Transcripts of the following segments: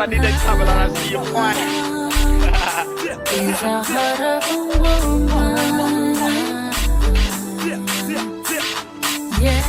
I need to travel and I see your point. Is the heart of a woman. Yeah.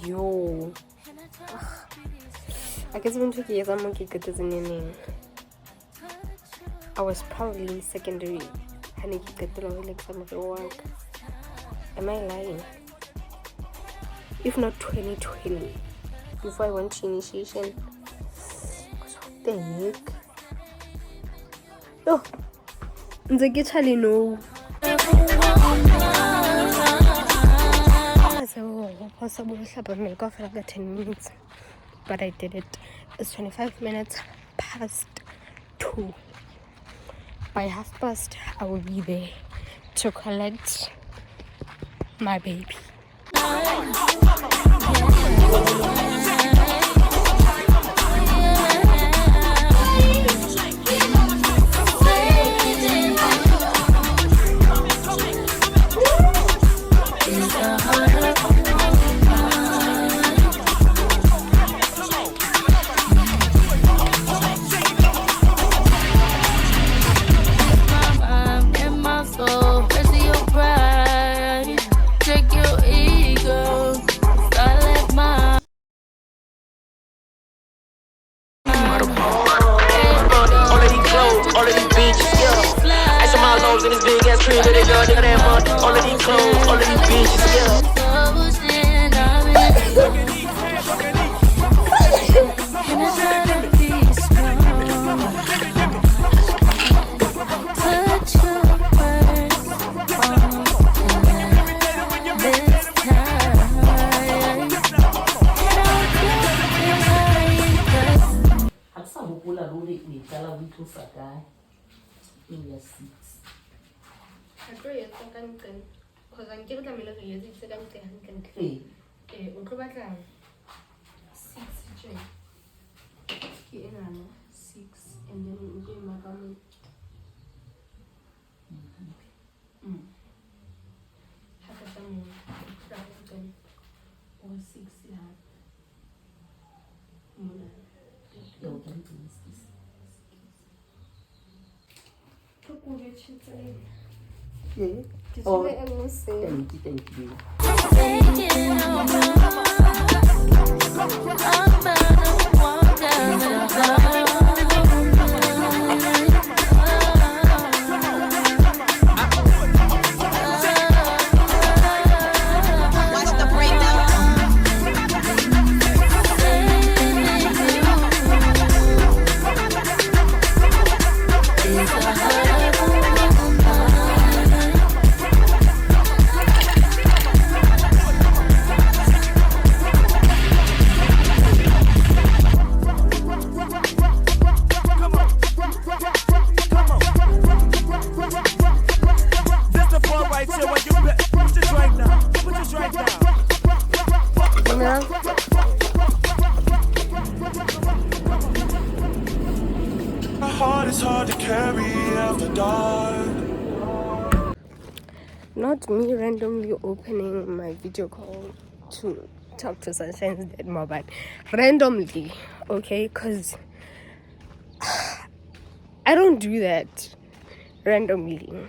Yo, I guess when I was probably in secondary. Am I lying? If not 2020, before I went to initiation. What the heck? Oh, the guitar, no. Possible make off like 10 minutes, but I did it. It's 25 minutes past 2. By 2:30 I will be there to collect my baby. In this big ass crib, they go nigga that money. All of these clothes, all of these bitches, yeah. Because I'm giving them a little use it, so I'm going to 6 and then we'll do my family. Half of them or 6, yeah. Oh, thank you. Not me randomly opening my video call to talk to Sunshine's dead mom, but randomly, okay? Because I don't do that randomly.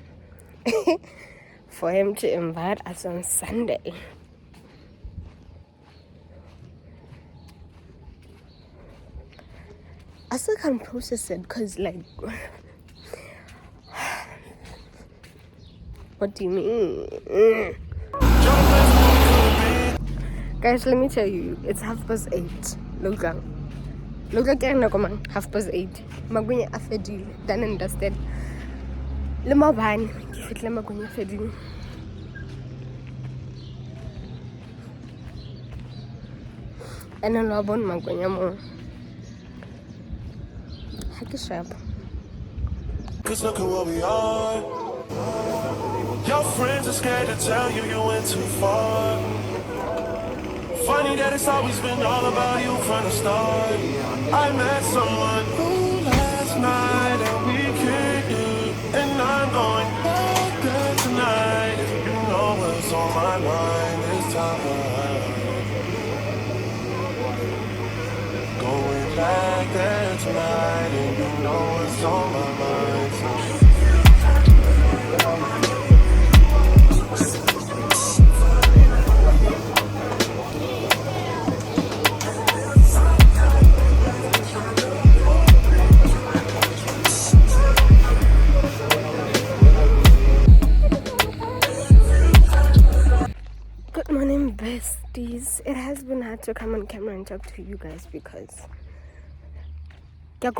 For him to invite us on Sunday. I still can't process it because, like, what do you mean? Guys, let me tell you, it's 8:30. Look down. Look like I'm not 8:30. Magunya afedil, done and dusted. Lema ban, give it lema gunya fedil. And a lobon magunya mo. Hacky sharp. Cause look at what we are. Your friends are scared to tell you you went too far. Funny that it's always been all about you from the start. I met someone who last night and we kicked, and I'm going back there tonight. If you know what's on my mind this time. Going back there tonight, and you know what's on my mind. So. Good morning, besties. It has been hard to come on camera and talk to you guys because I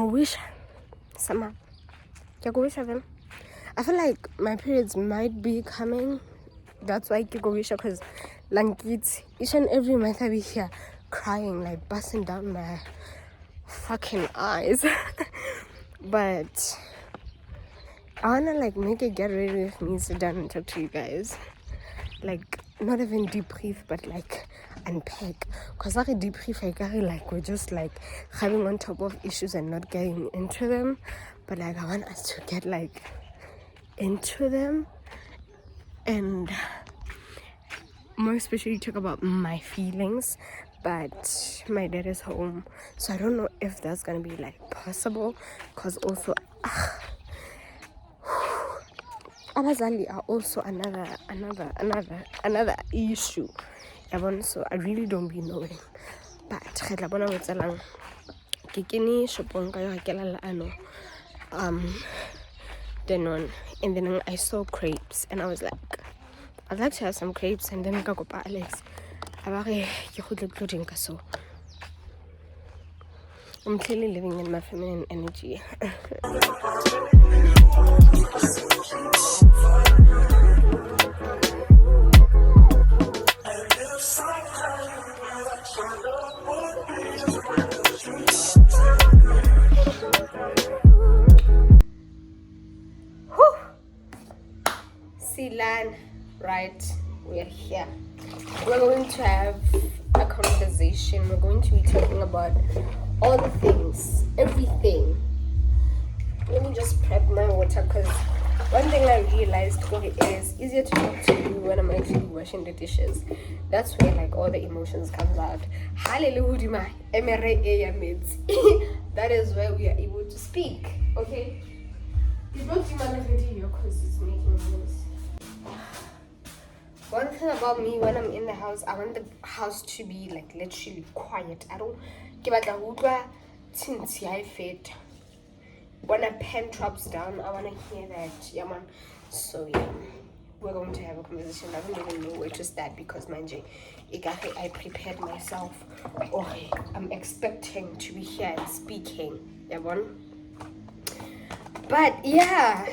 feel like my periods might be coming. That's why because Lankits each and every month I be here crying, like busting down my fucking eyes. But I wanna like make it get ready with me, sit down and talk to you guys. Like not even debrief, but like unpack. Cause like a debrief, I carry like we're just like having on top of issues and not getting into them. But like I want us to get like into them and more especially talk about my feelings. But my dad is home, so I don't know if that's gonna be like possible. Cause also abazali are also another issue. So I really don't be knowing. But kikini shopong kayo hakela ano then and then I saw crepes and I was like, I'd like to have some crepes, and then kakopa Alex abare ke khutla clothing ka, so I'm clearly living in my feminine energy. Silan, right? We're here. We're going to have a conversation. We're going to be talking about all the things, everything. Let me just prep my water, because one thing I realized is easier to talk to you when I'm actually washing the dishes. That's where like all the emotions comes out. Hallelujah, that is where we are able to speak. Okay? You don't see my video because it's making noise. One thing about me, when I'm in the house, I want the house to be like literally quiet. I don't give a fit. When a pen drops down, I want to hear that. Yeah, man. So yeah, we're going to have a conversation. I don't even know where to start because I prepared myself. Okay, I'm expecting to be here and speaking. Yeah, man. But yeah,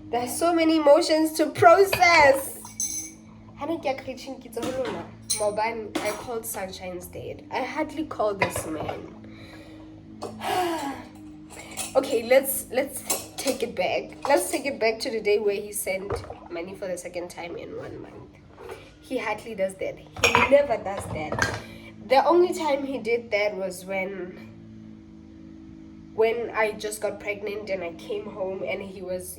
there's so many emotions to process. I called Sunshine's dad. I hardly call this man. Okay, let's take it back. Let's take it back to the day where he sent money for the second time in 1 month. He hardly does that. He never does that. The only time he did that was when I just got pregnant and I came home, and I was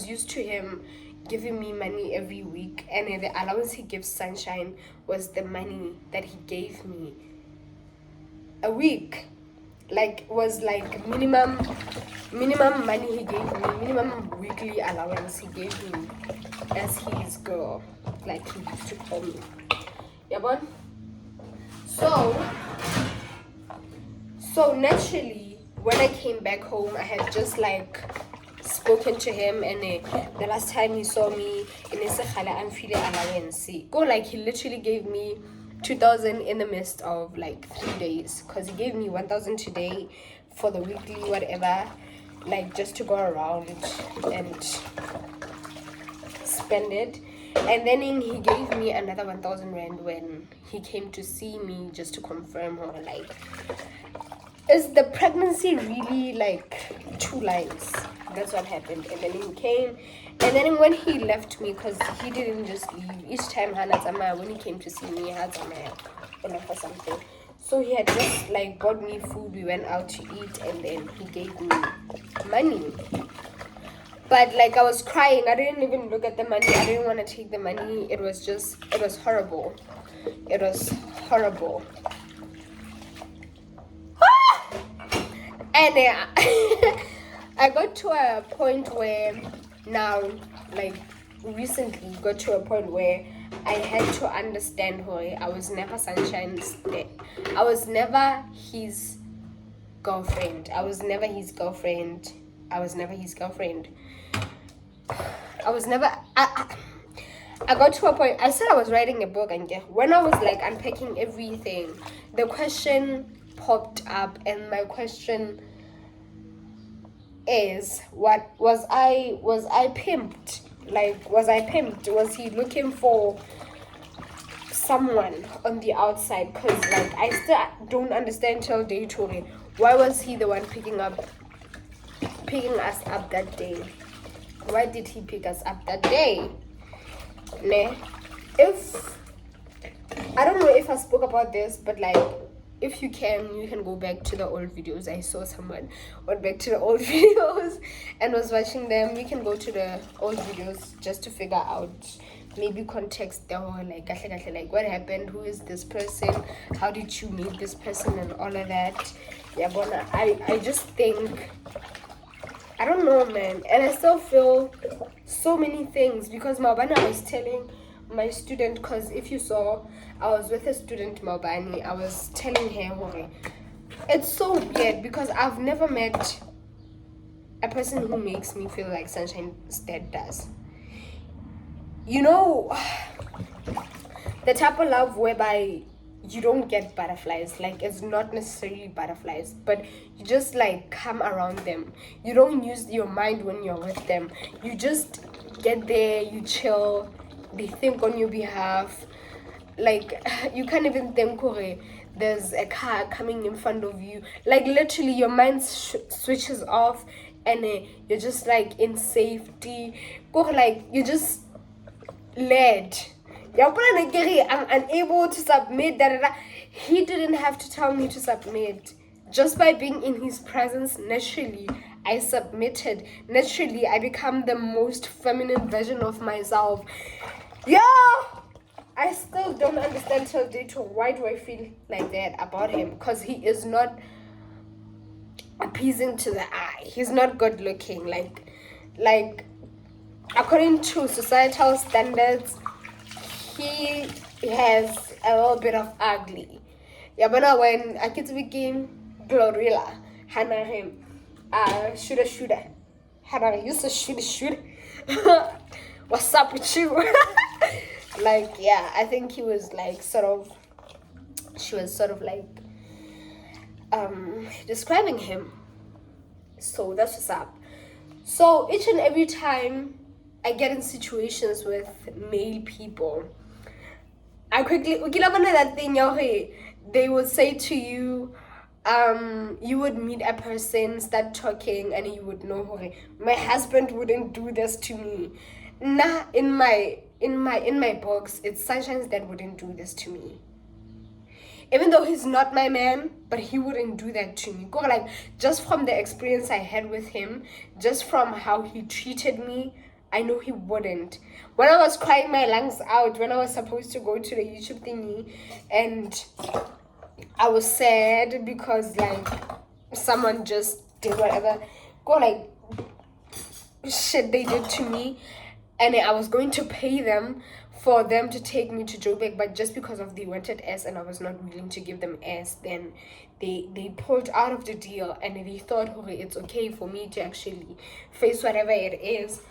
used to him giving me money every week, and the allowance he gives Sunshine was the money that he gave me a week. Like was like minimum money he gave me, minimum weekly allowance he gave me as his girl, like he used to call me. Yeah, but so naturally when I came back home, I had just like spoken to him, and the last time he saw me in Isakhala, I'm feeling allowance. Go, like he literally gave me 2,000 in the midst of like 3 days, because he gave me 1,000 today for the weekly whatever, like just to go around and spend it. And then he gave me another 1,000 rand when he came to see me, just to confirm her, like, is the pregnancy really like 2 lines? That's what happened. And then he came, and then when he left me, because he didn't just leave, each time when he came to see me, he had for something. So he had just like bought me food, we went out to eat, and then he gave me money. But like I was crying, I didn't even look at the money, I didn't want to take the money. It was horrible. It was horrible. And I got to a point where now, like recently, got to a point where I had to understand her. I was never Sunshine's. I was never his girlfriend. I got to a point. I said I was writing a book, and when I was like unpacking everything, the question popped up, and my question is, what was I pimped? Like, was I pimped? Was he looking for someone on the outside? Because like I still don't understand till day 2. Why was he the one picking us up that day? Why did he pick us up that day? If I don't know if I spoke about this, but like, if you can go back to the old videos. I saw someone went back to the old videos and was watching them. You can go to the old videos just to figure out, maybe context the whole like what happened, who is this person, how did you meet this person, and all of that. I just think, I don't know, man, and I still feel so many things, because Maubana was telling my student, because if you saw, I was with a student, Maubani, I was telling her, it's so weird, because I've never met a person who makes me feel like Sunshine's dad does. You know, the type of love whereby you don't get butterflies, like it's not necessarily butterflies, but you just like come around them. You don't use your mind when you're with them. You just get there, you chill, they think on your behalf. Like, you can't even think, there's a car coming in front of you. Like, literally, your mind switches off, and you're just like in safety. Like, you just led. I'm unable to submit. He didn't have to tell me to submit. Just by being in his presence, naturally, I submitted. Naturally, I become the most feminine version of myself. Yeah! I still don't understand till day 2. Why do I feel like that about him? Because he is not appeasing to the eye. He's not good looking. Like according to societal standards, he has a little bit of ugly. Yeah, but now when I get to begin Glorilla, Hannah him, shooter. Hannah used to shoot. What's up with you? Like, yeah, I think he was like she was sort of like describing him. So that's what's up. So each and every time I get in situations with male people, I quickly that thing, they would say to you, you would meet a person, start talking, and you would know, my husband wouldn't do this to me. Nah, in my books, it's Sunshine's dad wouldn't do this to me. Even though he's not my man, but he wouldn't do that to me. Like, just from the experience I had with him, just from how he treated me, I know he wouldn't. When I was crying my lungs out, when I was supposed to go to the YouTube thingy, and I was sad because like someone just did whatever, like shit they did to me, and I was going to pay them for them to take me to Joburg, but just because of they wanted S and I was not willing to give them S, then they pulled out of the deal, and they thought, okay, it's okay for me to actually face whatever it is.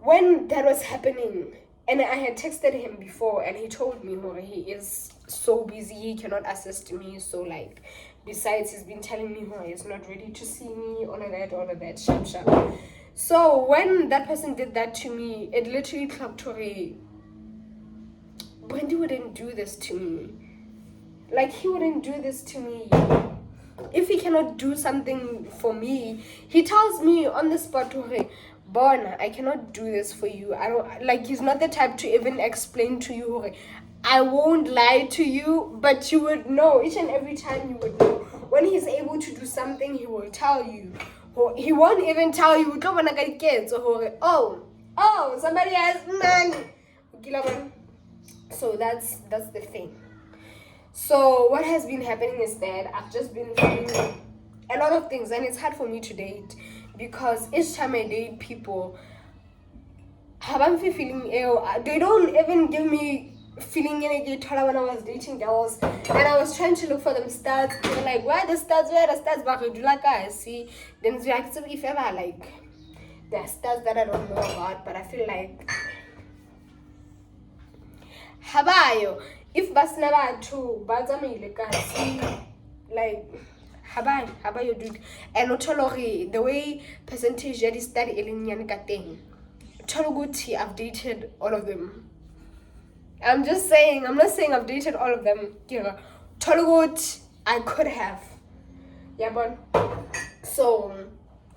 When that was happening, And I had texted him before, and he told me he is so busy, he cannot assist me. So like, besides, he's been telling me he's not ready to see me, all of that, sharp. So when that person did that to me, it literally clocked to Brandy wouldn't do this to me. Like, he wouldn't do this to me. If he cannot do something for me, he tells me on the spot, Bona, I cannot do this for you. I don't like. He's not the type to even explain to you. I won't lie to you, but you would know. Each and every time you would know. When he's able to do something, he will tell you. He won't even tell you. Oh, somebody has money. So that's the thing. So what has been happening is that I've just been feeling a lot of things, and it's hard for me to date because each time I date people, I'm feeling ill. They don't even give me feeling when I was dating girls, and I was trying to look for them stats. They were like, where the stats? But do like I see. Then it's like, so if ever like there are stats that I don't know about, but I feel like Habayo. If Basnaba too, Bazamile can see like Habayo dude. And Otolori, the way percentage that is that Elinian Gating. Tologuti, I've dated all of them. I'm just saying, I'm not saying I've dated all of them. Tologut, I could have. Yeah, but so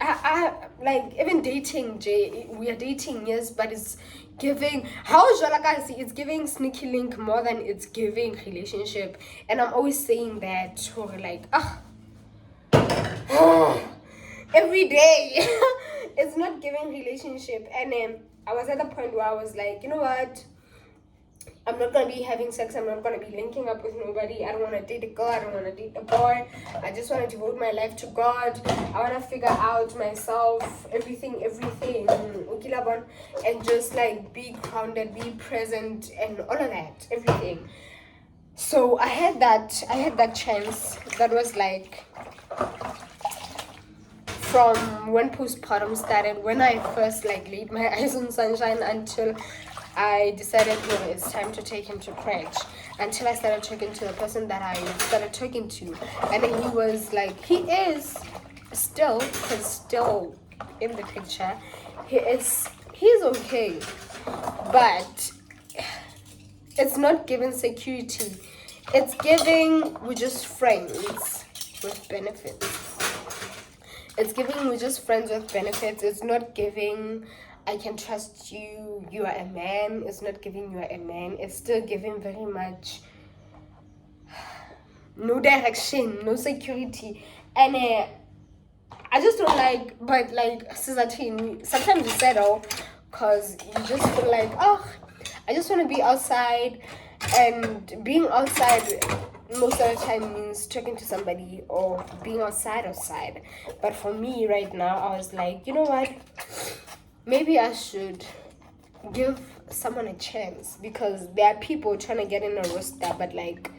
I like even dating Jay, we are dating, yes, but it's giving it's giving sneaky link more than it's giving relationship. And I'm always saying that like every day it's not giving relationship. And I was at the point where I was like, you know what, I'm not going to be having sex. I'm not going to be linking up with nobody. I don't want to date a girl. I don't want to date a boy. I just want to devote my life to God. I want to figure out myself, everything, and just like be grounded, be present, and all of that, everything. So I had that chance that was like from when postpartum started, when I first like laid my eyes on sunshine until I decided it's time to take him to crèche, until I started talking to the person that I started talking to. And then he was like, he's still in the picture. He's okay, but it's not giving security. It's giving we're just friends with benefits. It's giving we're just friends with benefits. It's not giving I can trust you, you are a man. It's not giving you are a man. It's still giving very much no direction, no security. And I just don't like, but like sometimes you settle because you just feel like, oh, I just want to be outside. And being outside most of the time means talking to somebody or being outside. But for me right now, I was like, you know what? Maybe I should give someone a chance, because there are people trying to get in a roster, but like,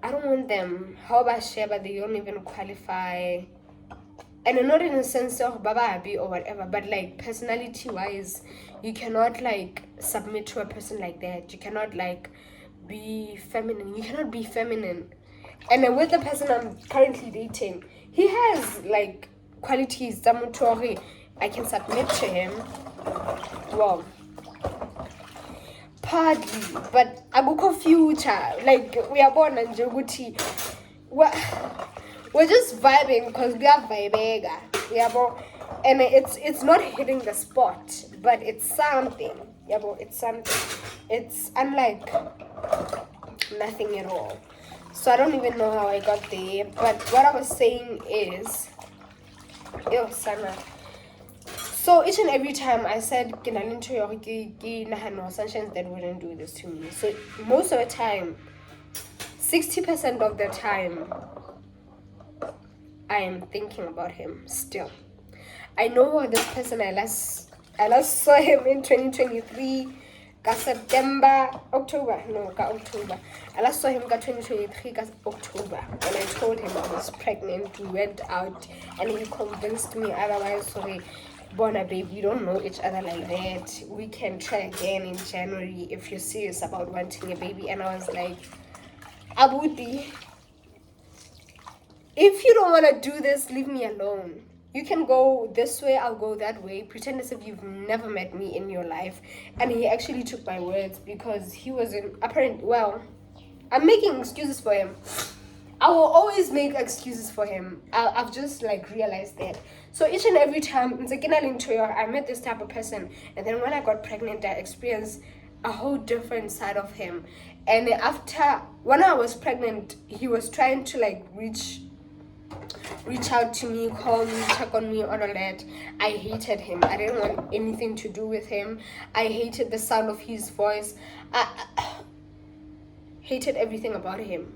I don't want them. How about share, but they don't even qualify. And not in a sense of bababi or whatever, but like personality-wise, you cannot like submit to a person like that. You cannot like be feminine. You cannot be feminine. And then with the person I'm currently dating, he has like qualities. I can submit to him. Well, partly, but abuko future. Like we are born and Joguti. We're just vibing because we are vibega. And it's not hitting the spot, but it's something. It's something. It's unlike nothing at all. So I don't even know how I got there. But what I was saying is, Sana. So each and every time I said, Sunshine that wouldn't do this to me. So most of the time, 60% of the time, I am thinking about him still. I know this person, I last saw him in 2023, October. I last saw him in 2023, October. And I told him I was pregnant. We went out and he convinced me otherwise. Sorry. Bona babe, we don't know each other like that. We can try again in January if you're serious about wanting a baby. And I was like, Abuti, if you don't want to do this, leave me alone. You can go this way, I'll go that way. Pretend as if you've never met me in your life. And he actually took my words because he was well, I'm making excuses for him. I will always make excuses for him. I've just like realized that. So each and every time I met this type of person, and then when I got pregnant, I experienced a whole different side of him. And when I was pregnant, he was trying to like reach out to me, call me, check on me, all of that. I hated him. I didn't want anything to do with him. I hated the sound of his voice. I hated everything about him.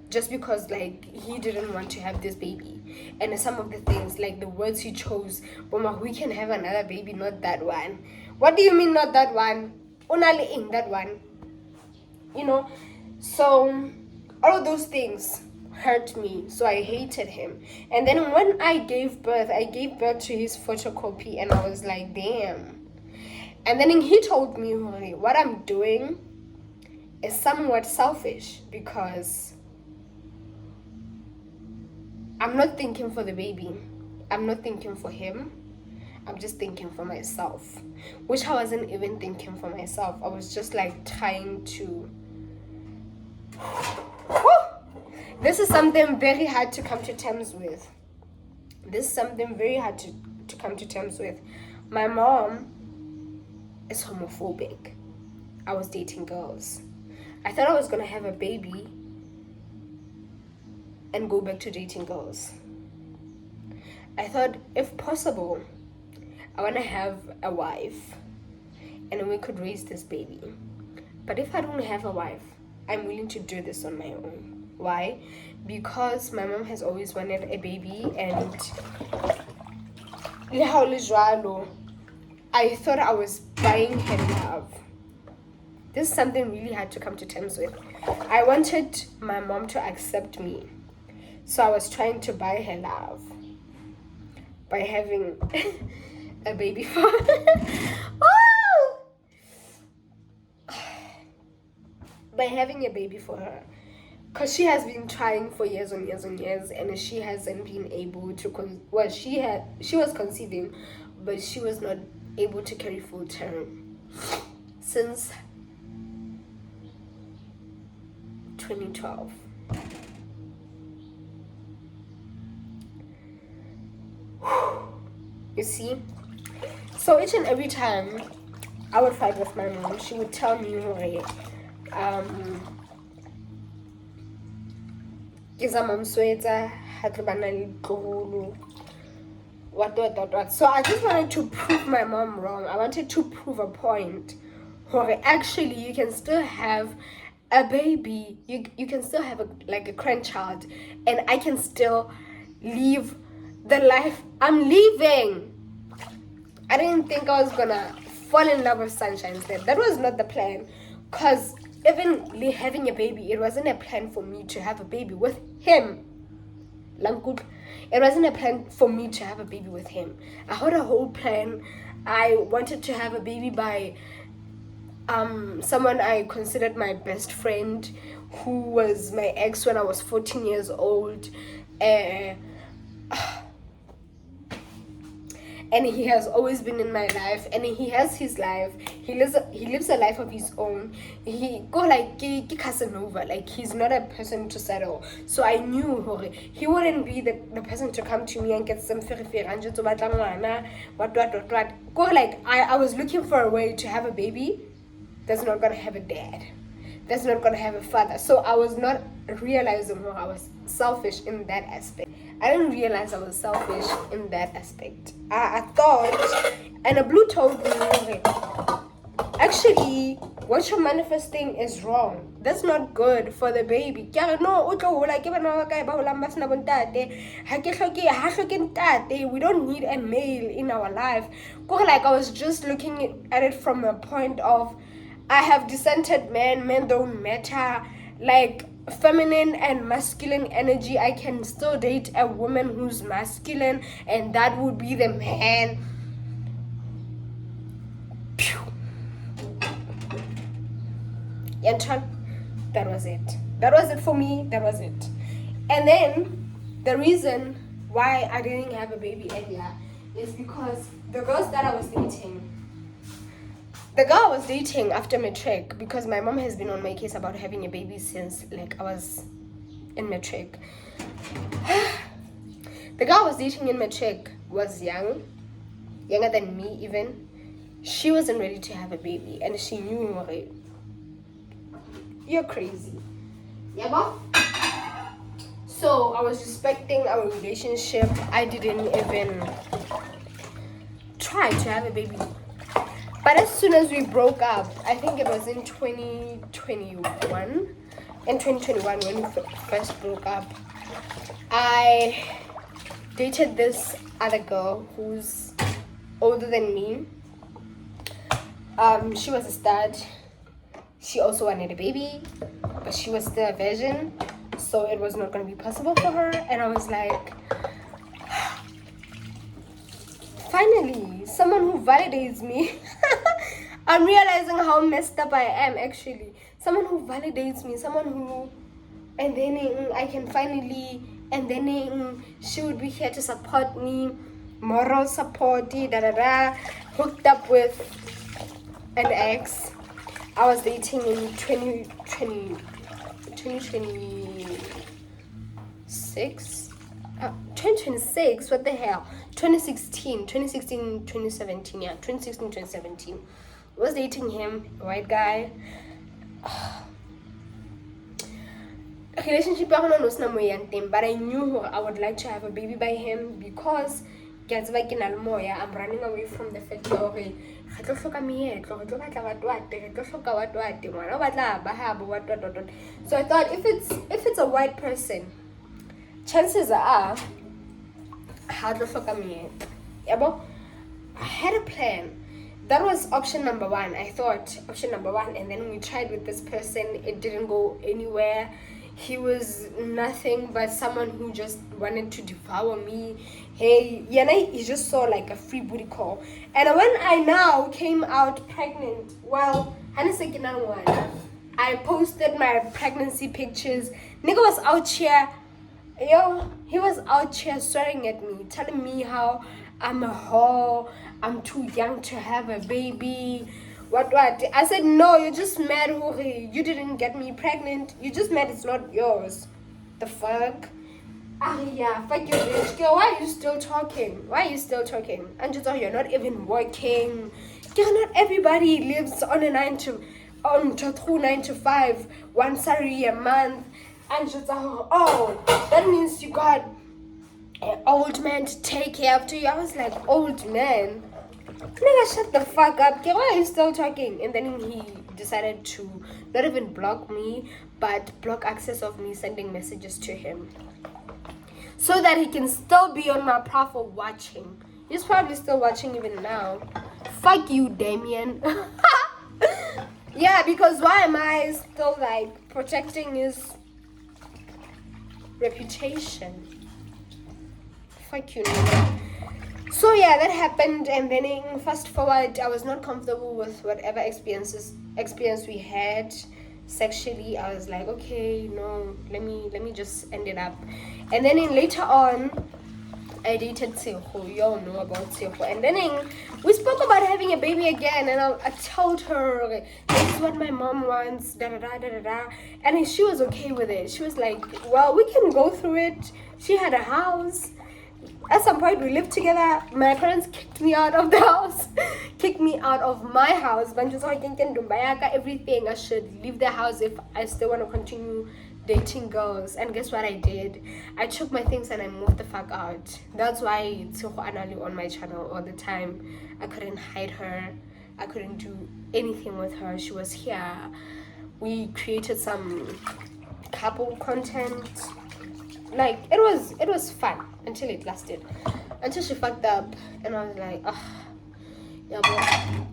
Just because like he didn't want to have this baby. And some of the things, like the words he chose, Mama, we can have another baby, not that one. What do you mean not that one? Only in that one. You know? So all of those things hurt me. So I hated him. And then when I gave birth to his photocopy, and I was like, damn. And then he told me, what I'm doing is somewhat selfish because I'm not thinking for the baby. I'm not thinking for him. I'm just thinking for myself. Which I wasn't even thinking for myself. I was just like trying to... This is something very hard to come to terms with. My mom is homophobic. I was dating girls. I thought I was going to have a baby and go back to dating girls. I thought, if possible, I want to have a wife and we could raise this baby. But if I don't have a wife, I'm willing to do this on my own. Why? Because my mom has always wanted a baby, and I thought I was buying her love. This is something really hard to come to terms with. I wanted my mom to accept me. So I was trying to buy her love by having a baby for by having a baby for her. Because she has been trying for years and years and years, and she hasn't been able to she was conceiving, but she was not able to carry full term since 2012. You see? So each and every time I would fight with my mom, she would tell me, what. So I just wanted to prove my mom wrong. I wanted to prove a point. Actually, you can still have a baby. You can still have a grandchild, and I can still live the life I'm living. I didn't think I was gonna fall in love with Sunshine instead. That was not the plan. Because even having a baby, it wasn't a plan for me to have a baby with him. It wasn't a plan for me to have a baby with him. I had a whole plan. I wanted to have a baby by someone I considered my best friend, who was my ex when I was 14 years old. And he has always been in my life, and he has his life. He lives a life of his own. He go like Casanova, like he's not a person to settle. So I knew he wouldn't be the person to come to me and get some what. Go like I was looking for a way to have a baby that's not gonna have a dad, that's not gonna have a father. So I was not realizing I was selfish in that aspect. I didn't realize I was selfish in that aspect. I thought, and a blue told me, actually, what you're manifesting is wrong. That's not good for the baby. We don't need a male in our life. Like I was just looking at it from a point of, I have dissented men don't matter. Like feminine and masculine energy, I can still date a woman who's masculine, and that would be the man. Yantan, that was it. That was it for me. That was it. And then the reason why I didn't have a baby earlier is because the girls that I was dating, the girl I was dating after matric, because my mom has been on my case about having a baby since like I was in matric. The girl I was dating in matric was younger than me even. She wasn't ready to have a baby and she knew it. You're crazy. Yeah, but so I was respecting our relationship. I didn't even try to have a baby. But as soon as we broke up, I think it was in 2021. In 2021 when we first broke up, I dated this other girl who's older than me. She was a stud. She also wanted a baby, but she was still a virgin, so it was not going to be possible for her. And I was like, finally, someone who validates me. I'm realizing how messed up I am actually. Someone who validates me, someone who, and then I can finally, and then she would be here to support me, moral support, hooked up with an ex I was dating in 2026, what the hell, 2016, 2017, yeah, 2016, 2017. I was dating him, a white guy. Relationship, but I knew I would like to have a baby by him because I'm running away from the fact of so I thought if it's a white person, chances are I had a plan. That was option number one. I thought option number one, and then we tried with this person. It didn't go anywhere. He was nothing but someone who just wanted to devour me. Hey, he just saw like a free booty call. And when I now came out pregnant, well, I posted my pregnancy pictures. Nigga was out here, he was out here swearing at me, telling me how I'm a whore, I'm too young to have a baby. What? I said, no, you're just mad, Huri. You didn't get me pregnant. You just mad it's not yours. The fuck? Yeah, fuck you, bitch. Girl, why are you still talking? And just, you're not even working. Girl, not everybody lives on a 9 to 5, one salary a month. And just, that means you got an old man to take care of you. I was like, old man? Nigga, shut the fuck up. Why are you still talking? And then he decided to not even block me, but block access of me sending messages to him, so that he can still be on my profile watching. He's probably still watching even now. Fuck you, Damien. Yeah, because why am I still like protecting his reputation? Fuck you, nigga. So yeah, that happened, and then fast forward, I was not comfortable with whatever experience we had sexually. I was like, okay, no, let me just end it up. And then later on, I dated Tseho. You all know about Tseho. And then we spoke about having a baby again, and I told her, this is what my mom wants, and she was okay with it. She was like, well, we can go through it. She had a house. At some point, we lived together. My parents kicked me out of the house, kicked me out of my house. But just everything, I should leave the house if I still want to continue dating girls. And guess what I did? I took my things and I moved the fuck out. That's why it's on my channel all the time. I couldn't hide her. I couldn't do anything with her. She was here. We created some couple content. Like it was fun until it lasted, until she fucked up, and I was like, yeah,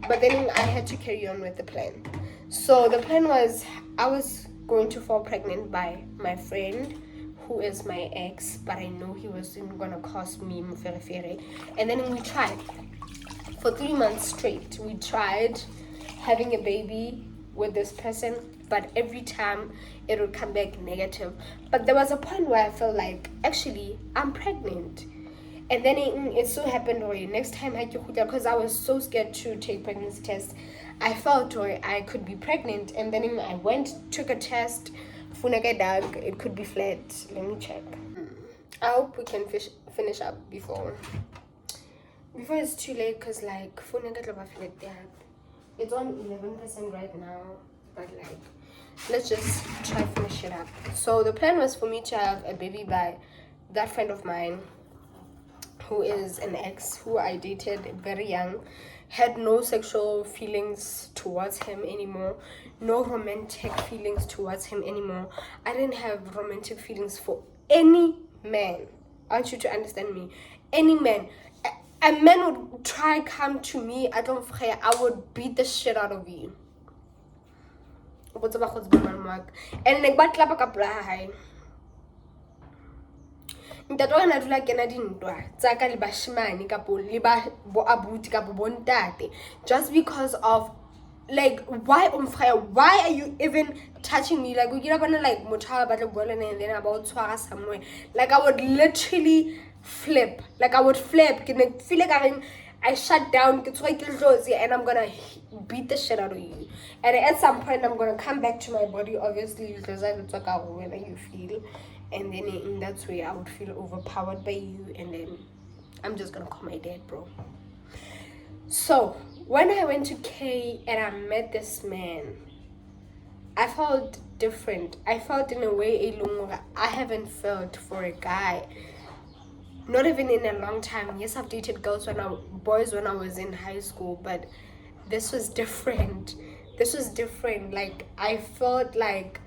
but then I had to carry on with the plan. So the plan was I was going to fall pregnant by my friend, who is my ex, but I know he wasn't gonna cost me mferefere. And then we tried for 3 months straight. We tried having a baby with this person, but every time it would come back negative. But there was a point where I felt like, actually, I'm pregnant. And then it so happened, or next time, because I was so scared to take pregnancy test, I felt I could be pregnant. And then I went, took a test, it could be flat. Let me check. I hope we can finish up before it's too late, because like it's on 11% right now, but like let's just try finish it up. So the plan was for me to have a baby by that friend of mine who is an ex who I dated very young, had no sexual feelings towards him anymore, no romantic feelings towards him anymore. I didn't have romantic feelings for any man. I want you to understand me. Any man. A man would try come to me, I would beat the shit out of you. And like but clap ka ntate wa na dula kena dintwa tsa ka le bashimane kapo le ba bo abuti kapo bontate, just because of like why are you even touching me? Like we get up and like motho ba tla bua le nna then about tshwara somewhere, like I would literally flip. Like I would flip. Can I feel like I shut down and I'm gonna beat the shit out of you. And at some point I'm gonna come back to my body, obviously, because I would talk out whether you feel. And then in that way I would feel overpowered by you, and then I'm just gonna call my dad, bro. So when I went to K and I met this man, I felt different. I felt in a way I haven't felt for a guy, not even in a long time. Yes, I've dated boys when I was in high school, but this was different. Like I felt like,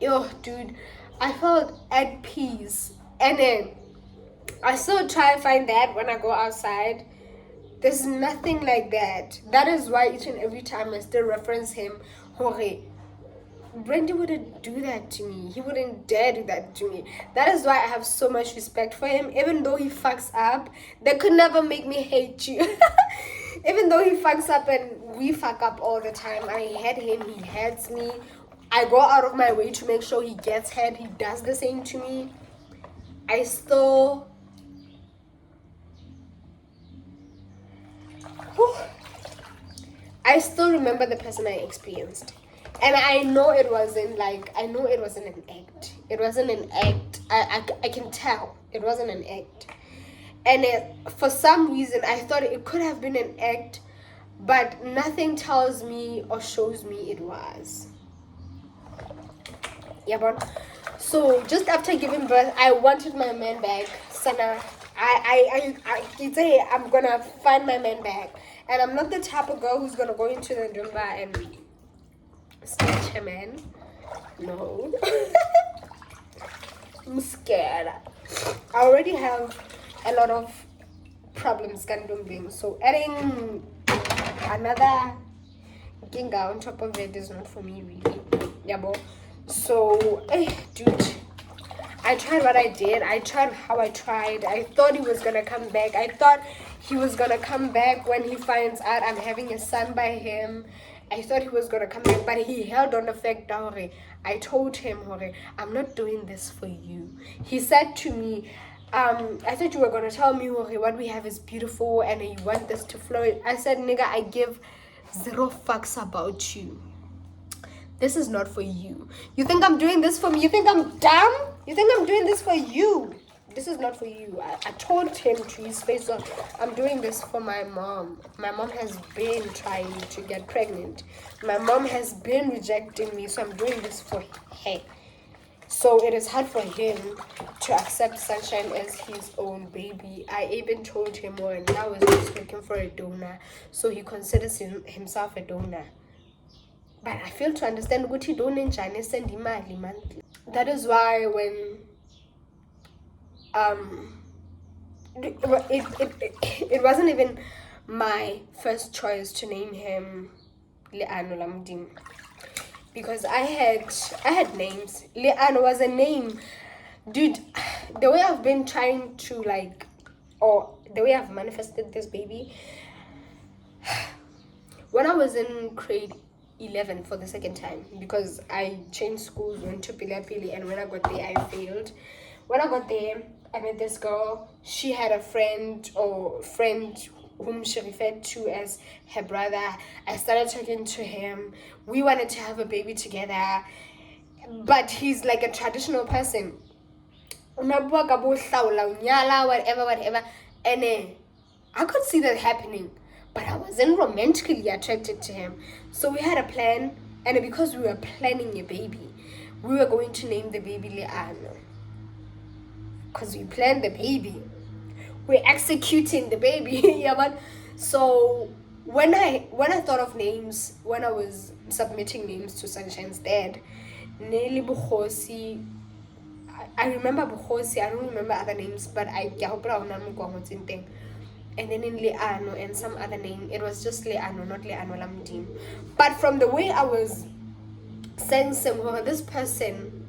yo, dude, I felt at peace. And then I still try to find that when I go outside. There's nothing like that. That is why each and every time I still reference him. Brandy wouldn't do that to me. He wouldn't dare do that to me. That is why I have so much respect for him. Even though he fucks up, that could never make me hate you. Even though he fucks up and we fuck up all the time, I hate him, he hates me. I go out of my way to make sure he gets head. He does the same to me. I still remember the person I experienced. And I know it wasn't an act. It wasn't an act. I can tell it wasn't an act. And for some reason, I thought it could have been an act, but nothing tells me or shows me it was. Yeah, but so just after giving birth, I wanted my man back. Sana, I'm gonna find my man back, and I'm not the type of girl who's gonna go into the Dumba and snatch a man. No. I'm scared. I already have a lot of problems being, so adding another ginga on top of it is not for me, really. Yeah, but so dude, I tried what I did. I tried how I tried. I thought he was gonna come back. I thought he was gonna come back when he finds out I'm having a son by him. I thought he was gonna come back, but he held on the fact that I told him, I'm not doing this for you. He said to me, I thought you were gonna tell me, what we have is beautiful and you want this to flow. I said, nigga, I give 0 fucks about you. This is not for you. You think I'm doing this for me? You think I'm dumb? You think I'm doing this for you? This is not for you. I told him to his face, I'm doing this for my mom. My mom has been trying to get pregnant. My mom has been rejecting me, so I'm doing this for her. So it is hard for him to accept Sunshine as his own baby. I even told him now he's just looking for a donor, so he considers himself a donor. But I fail to understand what he don't in China send him monthly. That is why when it wasn't even my first choice to name him Leano Lamdim, because I had names. Leano was a name, dude. The way I've been trying to the way I've manifested this baby. When I was in grade 11 for the second time because I changed schools, went to Pilapili, and when I got there, I failed. When I got there, I met this girl. She had a friend whom she referred to as her brother. I started talking to him. We wanted to have a baby together, but he's like a traditional person. Whatever. And I could see that happening, but I wasn't romantically attracted to him. So we had a plan, and because we were planning a baby, we were going to name the baby Leano. Because we planned the baby, we're executing the baby. Yeah, but so when I thought of names, when I was submitting names to Sunshine's dad, Nelly Bukhosi, I remember Bukhosi, I don't remember other names, but I thing. And then in Leano and some other name, it was just Leano, not Leano Lamdim. But from the way I was sensing this person,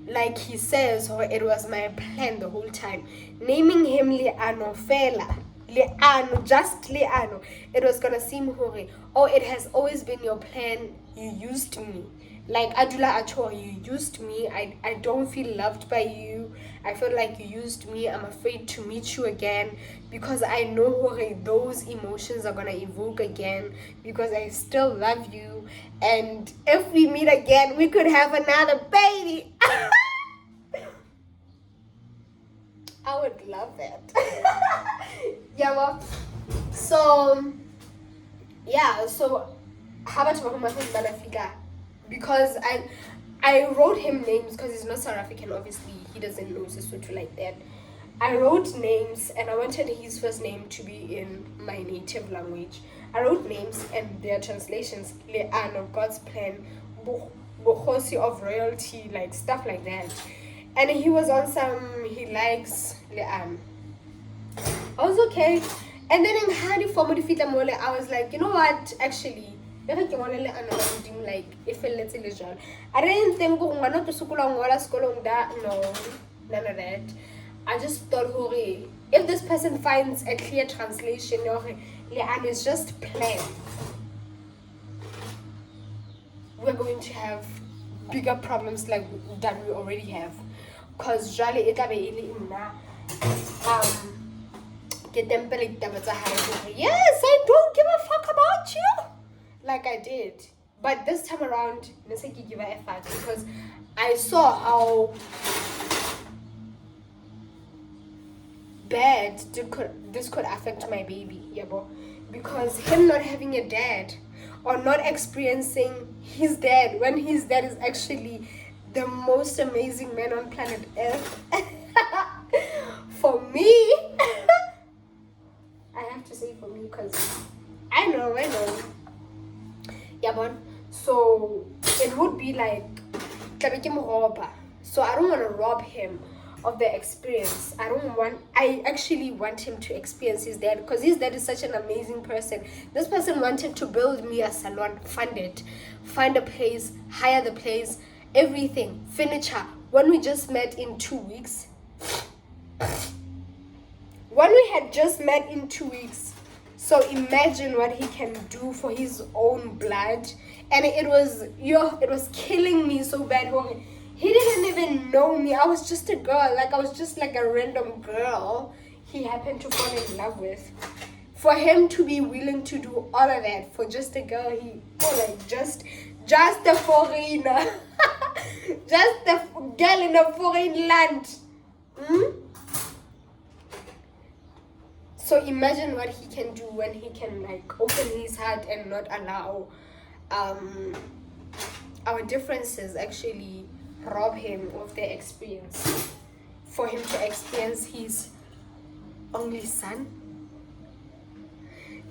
like he says, it was my plan the whole time. Naming him Leano Fela, Leano, just Leano, it was gonna seem it has always been your plan. You used me. Like Adula Acho, you used me. I don't feel loved by you. I feel like you used me. I'm afraid to meet you again because I know those emotions are gonna evoke again because I still love you. And if we meet again, we could have another baby. I would love that. Yeah, well, so how about Malafika? Because I wrote him names because he's not South African, obviously he doesn't know Sesotho like that. I wrote names and I wanted his first name to be in my native language. I wrote names and their translations, Leano, God's plan, Bukhosi of royalty, like stuff like that. And he was on he likes Leano. I was okay. And then in Hani for Modifita Mole, I was like, you know what, actually, like if let's illegal. I didn't think no, none of that. I just thought if this person finds a clear translation, Leanne is just plain, we're going to have bigger problems like that we already have. Cause Jali yes, I don't give a fuck about you. Like I did. But this time around, because I saw how bad this could affect my baby, because him not having a dad or not experiencing his dad when his dad is actually the most amazing man on planet Earth. For me, I have to say for me because I know. Yeah, but so it would be like so I don't want to rob him of the experience. I actually want him to experience his dad because his dad is such an amazing person. This person wanted to build me a salon, fund it, find a place, hire the place, everything, furniture. When we just met in 2 weeks, so imagine what he can do for his own blood. And it was killing me so bad. He didn't even know me. I was just a girl. Like I was just like a random girl he happened to fall in love with. For him to be willing to do all of that for just a girl just a foreigner. Just a girl in a foreign land. So imagine what he can do when he can like open his heart and not allow our differences actually rob him of their experience. For him to experience his only son.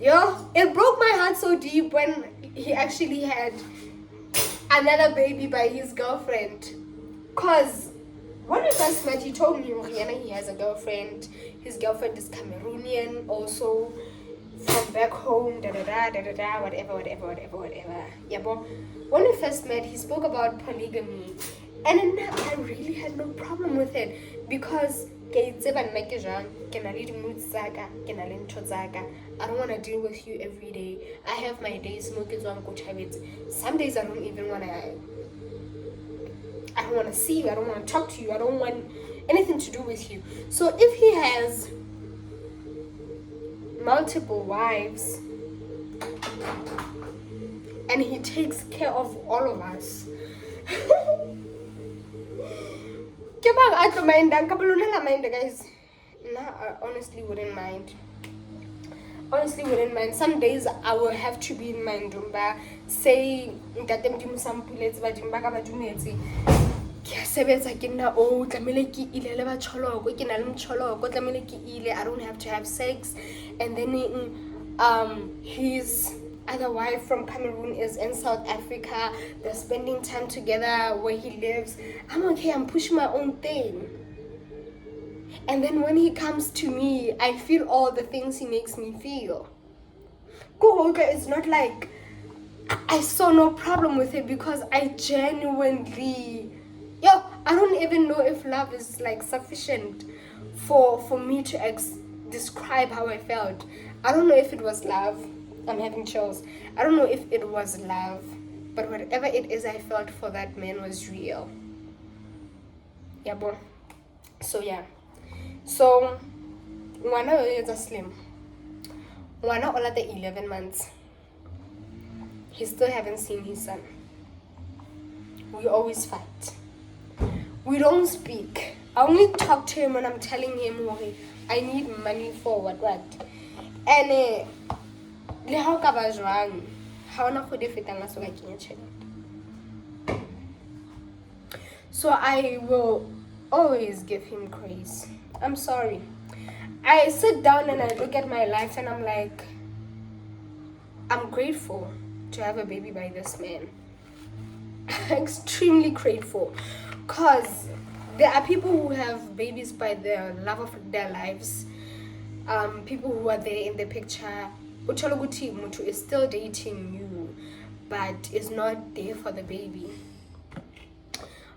It broke my heart so deep when he actually had another baby by his girlfriend. Cause when we first met, he told me he has a girlfriend. His girlfriend is Cameroonian, also from back home, whatever. Yeah, but when we first met, he spoke about polygamy. And I really had no problem with it because I don't want to deal with you every day. I have my days. Some days I don't even want to. I don't want to see you. I don't want to talk to you. I don't want anything to do with you. So if he has multiple wives and he takes care of all of us, I don't mind, guys. No, I honestly wouldn't mind. Some days I will have to be in my ndumba. Say that them do some pullets, but in back of a dumeti. I don't have to have sex. And then his other wife from Cameroon is in South Africa. They're spending time together where he lives. I'm okay, I'm pushing my own thing. And then when he comes to me, I feel all the things he makes me feel. It's not like I saw no problem with it, because I genuinely, I don't even know if love is like sufficient for me to describe how I felt. I don't know if it was love. I'm having chills. I don't know if it was love, but whatever it is I felt for that man was real. Yeah, boy. So yeah. So Wana is a slim. Wana all at the 11 months. He still haven't seen his son. We always fight. We don't speak. I only talk to him when I'm telling him, okay, I need money for what. And le ha ka ba jwang ha ona go defetanga so ka kenya tšhelete. So I will always give him grace. I'm sorry. I sit down and I look at my life and I'm like, I'm grateful to have a baby by this man. Extremely grateful, because there are people who have babies by the love of their lives. People who are there in the picture. Uchaloguti Mutu is still dating you, but is not there for the baby,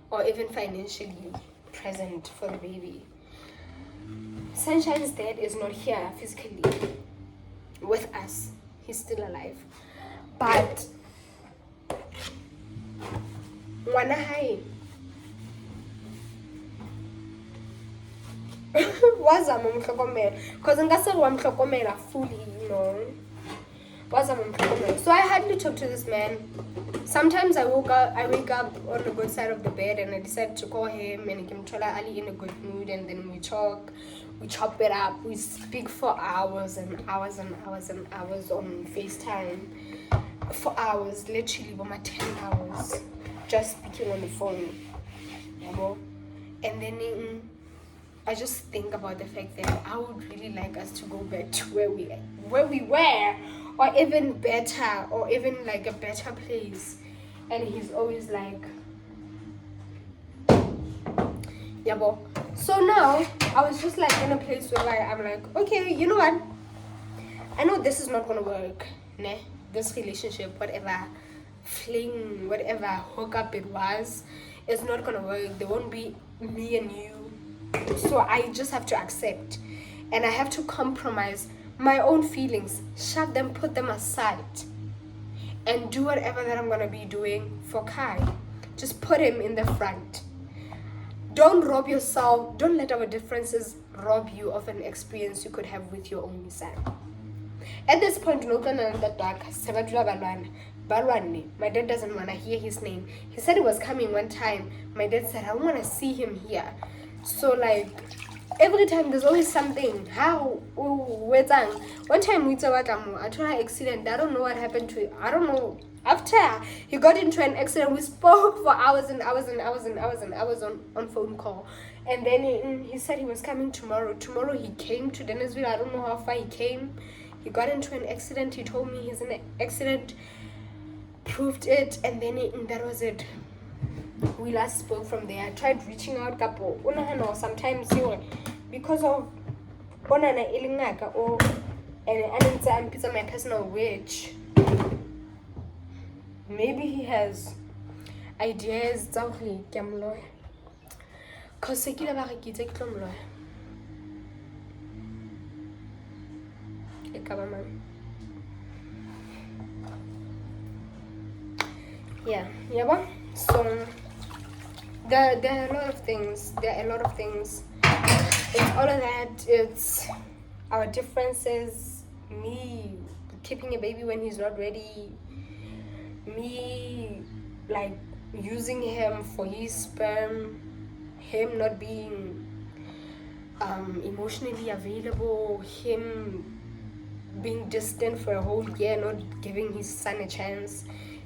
or even financially present for the baby. Sunshine's dad is not here physically with us. He's still alive. But ngwana hae wazama umhlokomela, because nka se wa mhlokomela fully, wazama umhlokomela. So I hardly talk to this man. Sometimes I wake up on the good side of the bed and I decide to call him, and Kimchola Ali in a good mood, and then we talk, we chop it up, we speak for hours and hours and hours and hours on FaceTime. For hours, literally about 10 hours, just speaking on the phone. And then I just think about the fact that I would really like us to go back to where we were, or even better, or even like a better place. And he's always like, yabo. So now I was just like in a place where I'm like, okay, you know what? I know this is not gonna work, ne? This relationship, whatever fling, whatever hookup it was, it's not gonna work. There won't be me and you. So I just have to accept, and I have to compromise my own feelings, shut them, put them aside, and do whatever that I'm gonna be doing for Kai. Just put him in the front. Don't rob yourself. Don't let our differences rob you of an experience you could have with your only son. At this point, my dad doesn't want to hear his name. He said he was coming one time. My dad said, I want to see him here. So like every time there's always something. How one time we saw an accident. I don't know what happened to it. I don't know. After he got into an accident, we spoke for hours and hours and hours and hours and hours on phone call. And then he said he was coming tomorrow. Tomorrow he came to Dennisville. I don't know how far he came. He got into an accident. He told me he's in an accident, proved it, and then that was it. We last spoke from there. I tried reaching out couple. Sometimes because of or and my personal witch. Maybe he has ideas. Cause government. Yeah. So there are a lot of things. It's all of that. It's our differences. Me keeping a baby when he's not ready. Me like using him for his sperm. Him not being emotionally available. Him being distant for a whole year, not giving his son a chance.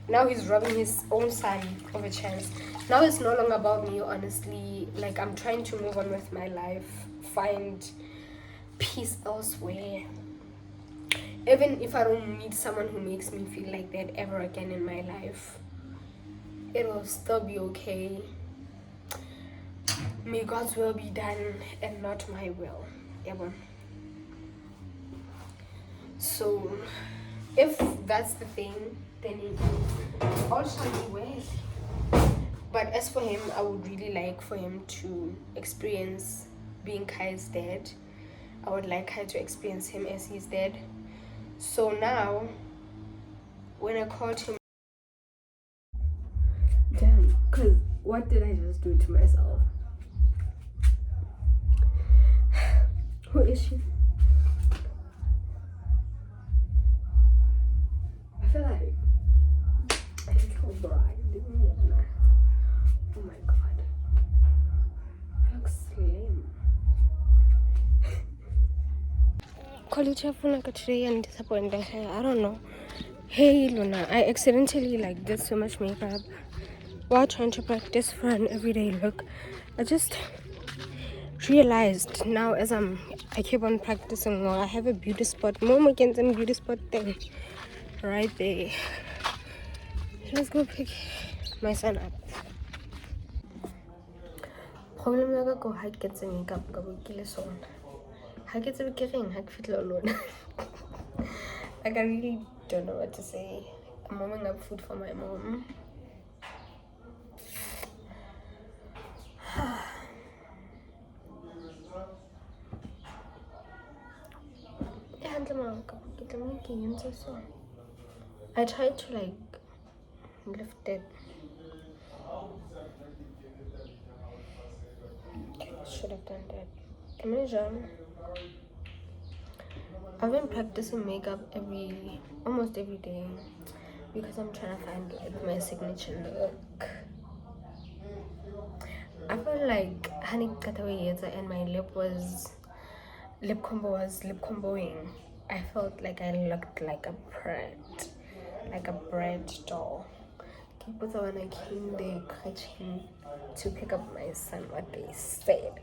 Now he's robbing his own son of a chance. Now it's no longer about me, honestly. Like, I'm trying to move on with my life, find peace elsewhere. Even if I don't meet someone who makes me feel like that ever again in my life, it will still be okay. May God's will be done and not my will. Ever. So, if that's the thing, then all shall be well. But as for him, I would really like for him to experience being Kai's dad. I would like Kai to experience him as his dad. So now, when I called him, damn, cause what did I just do to myself? Who is she? I feel like a little bride. Oh my god. I look slim. Quality of phone like today and disappointed. I don't know. Hey Luna, I accidentally like did so much makeup while trying to practice for an everyday look. I just realized now as I keep on practicing more, I have a beauty spot. Mom against a beauty spot thing right there. Let's go pick my son up. Problem is go hide gets makeup go kill so. I get to be kidding, I feel alone. Like I really don't know what to say. I'm warming up food for my mom. I tried to like lift it. Should have done that. I've been practicing makeup almost every day because I'm trying to find like my signature look. I felt like honey cut away and my lip comboing. I felt like I looked like a bread doll. People thought when I came there catching to pick up my son what they said.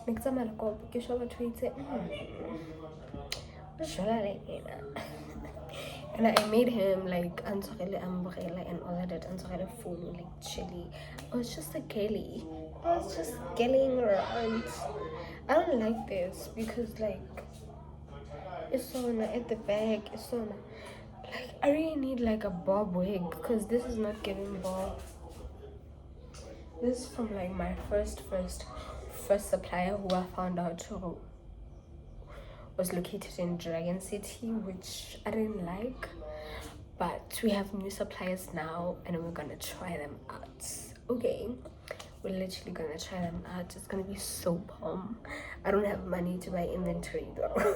Next time I go because I tweet it. And I made him like answerele umbrella and all of that answerele phone like chilly. I was just a girly. I was just gelling around. I don't like this because like it's so at the back. It's so like I really need like a bob wig because this is not giving bob. This is from like my first supplier who I found out who was located in Dragon City, which I didn't like, but we have new suppliers now and we're gonna try them out. Okay, we're literally gonna try them out. It's gonna be so bomb. I don't have money to buy inventory though.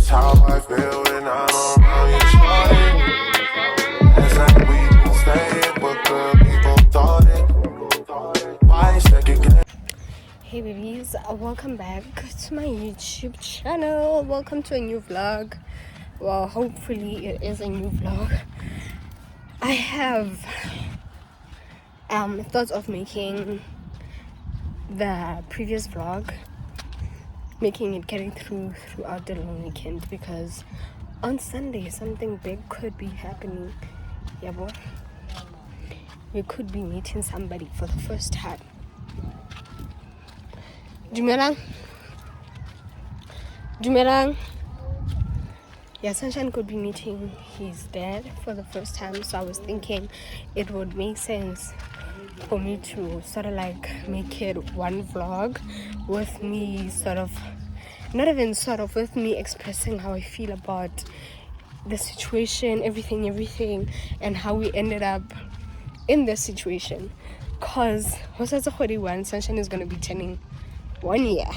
How I feel when I'm around you, shawty. It's like we been staying, but good people thought it. Why second guess? Hey babies, welcome back to my YouTube channel. Welcome to a new vlog. Well, hopefully it is a new vlog. I have thoughts of making the previous vlog making it getting throughout the long weekend, because on Sunday something big could be happening. Yeah, boy. We could be meeting somebody for the first time. Dumelang. Yeah, Sunshine could be meeting his dad for the first time, so I was thinking it would make sense for me to sort of like make it one vlog with me with me expressing how I feel about the situation, everything, and how we ended up in this situation. Cause Sunshine is gonna be turning 1 year,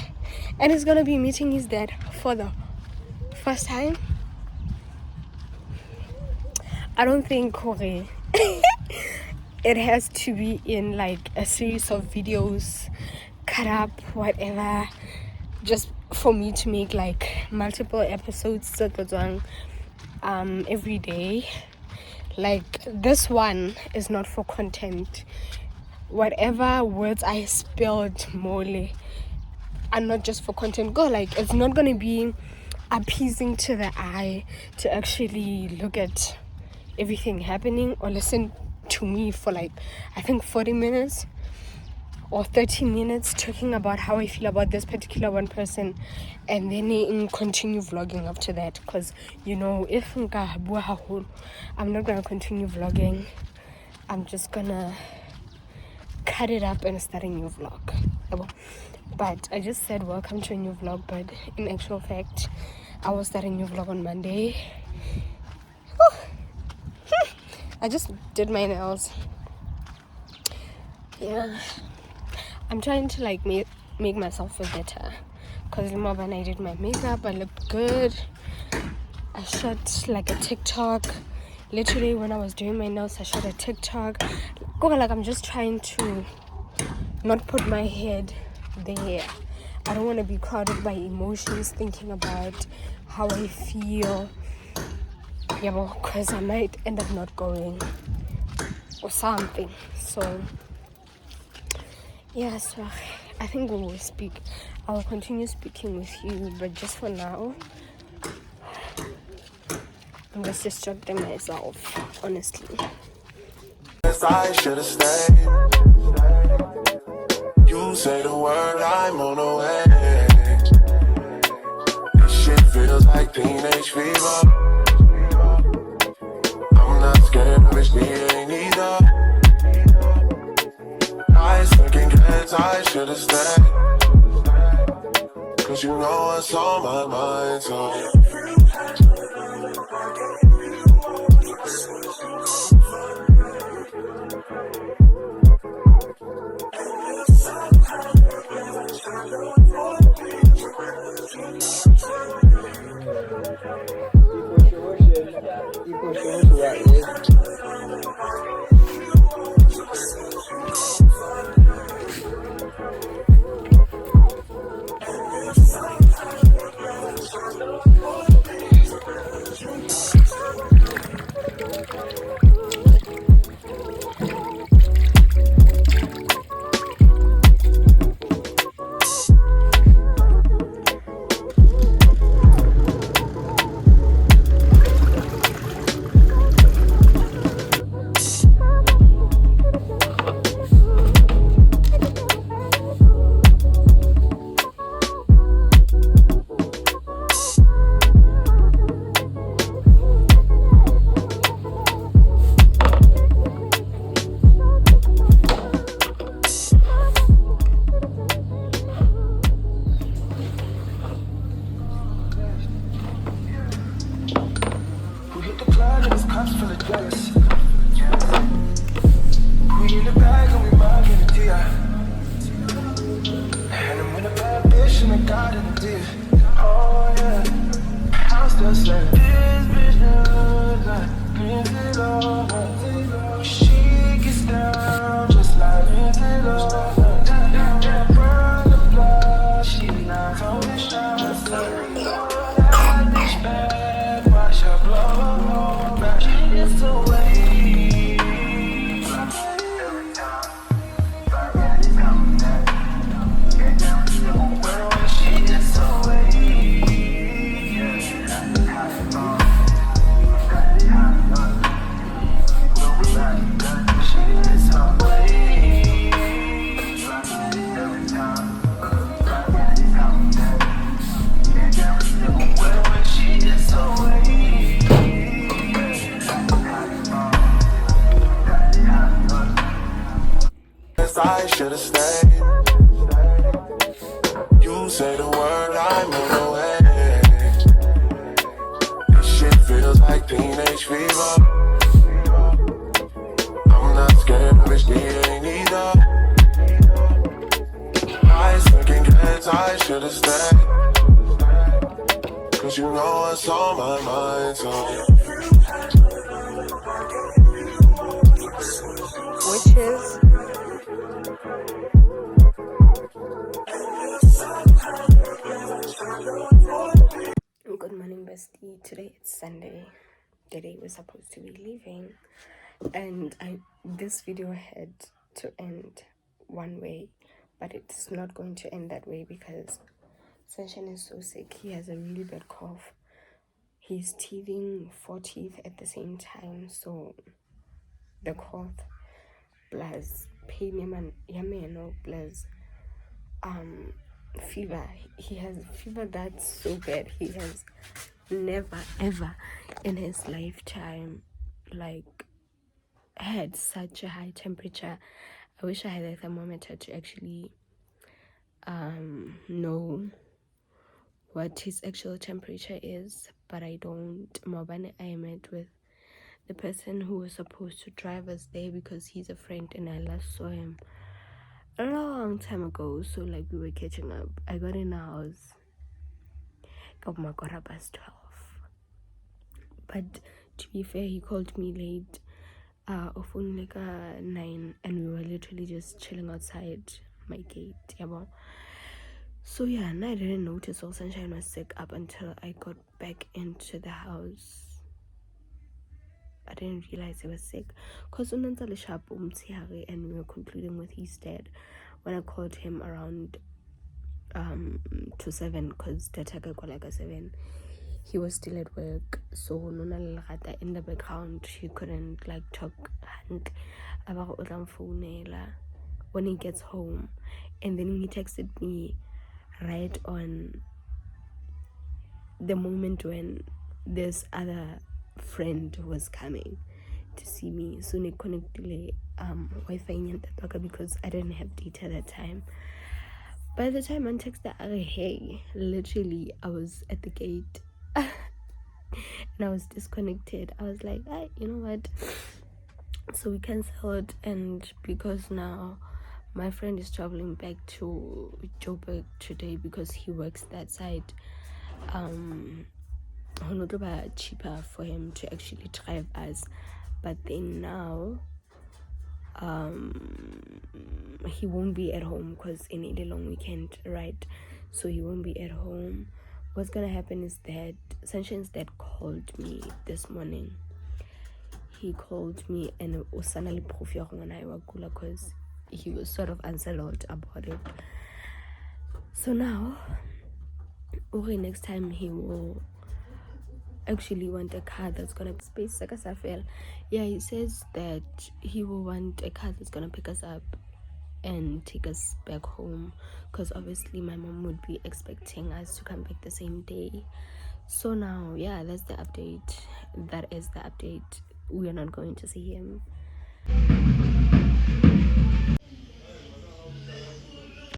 and he's gonna be meeting his dad for the first time. I don't think it has to be in like a series of videos cut up, whatever, just for me to make like multiple episodes every day. Like, this one is not for content. Whatever words I spilled morely are not just for content. It's not gonna be appeasing to the eye to actually look at everything happening or listen to me for like, I think 40 minutes or 30 minutes talking about how I feel about this particular one person, and then continue vlogging after that. Because if I'm not gonna continue vlogging, I'm just gonna cut it up and start a new vlog. But I just said welcome to a new vlog, but in actual fact I will start a new vlog on Monday. I just did my nails. Yeah, I'm trying to like make myself feel better, because when I did my makeup I looked good. I shot like a TikTok. Literally when I was doing my nails I shot a TikTok. I'm just trying to not put my head there. I don't want to be clouded by emotions thinking about how I feel. Yeah, because I might end up not going or something. So yeah, so I think we will speak. I will continue speaking with you, but just for now I'm just distracting myself, honestly. I should have stayed. You say the word, I'm on the way. This shit feels like teenage fever. I'm not scared of it, we ain't either. I second guess I should have stayed. Cause you know what's on my mind, so I should've stayed. Cause you know what's on my mind, so. Which is good morning, bestie. Today it's Sunday. Today we're supposed to be leaving, and this video had to end one way, but it's not going to end that way because Sunshine is so sick. He has a really bad cough. He's teething 4 teeth at the same time, so the cough plus pain yameno plus fever. He has fever that's so bad. He has never ever in his lifetime like had such a high temperature. I wish I had a thermometer to actually know what his actual temperature is, but I don't. Mobane, I met with the person who was supposed to drive us there because he's a friend and I last saw him a long time ago, so like we were catching up. I got in the house past 12, but to be fair, he called me late of only like 9, and we were literally just chilling outside my gate, so yeah, and I didn't notice all Sunshine was sick up until I got back into the house. I didn't realize he was sick because and we were concluding with his dad when I called him around to 7 because like 7 he was still at work, so in the background he couldn't like talk when he gets home, and then he texted me right on the moment when this other friend was coming to see me. So I connected Wi-Fi because I didn't have data that time. By the time I texted, hey, literally I was at the gate and I was disconnected. I was like, you know what? So we canceled, and because now my friend is traveling back to Joburg today because he works that side. Cheaper for him to actually drive us, but then now he won't be at home because in a long weekend, right? So he won't be at home. What's gonna happen is that Sunshine's dad called me this morning. He called me and usanali proof because he was sort of unsettled about it. So now next time he will actually want a car that's gonna space like a yeah, he says that he will want a car that's gonna pick us up and take us back home because obviously my mom would be expecting us to come back the same day. So now, yeah, that's the update. That is the update. We are not going to see him.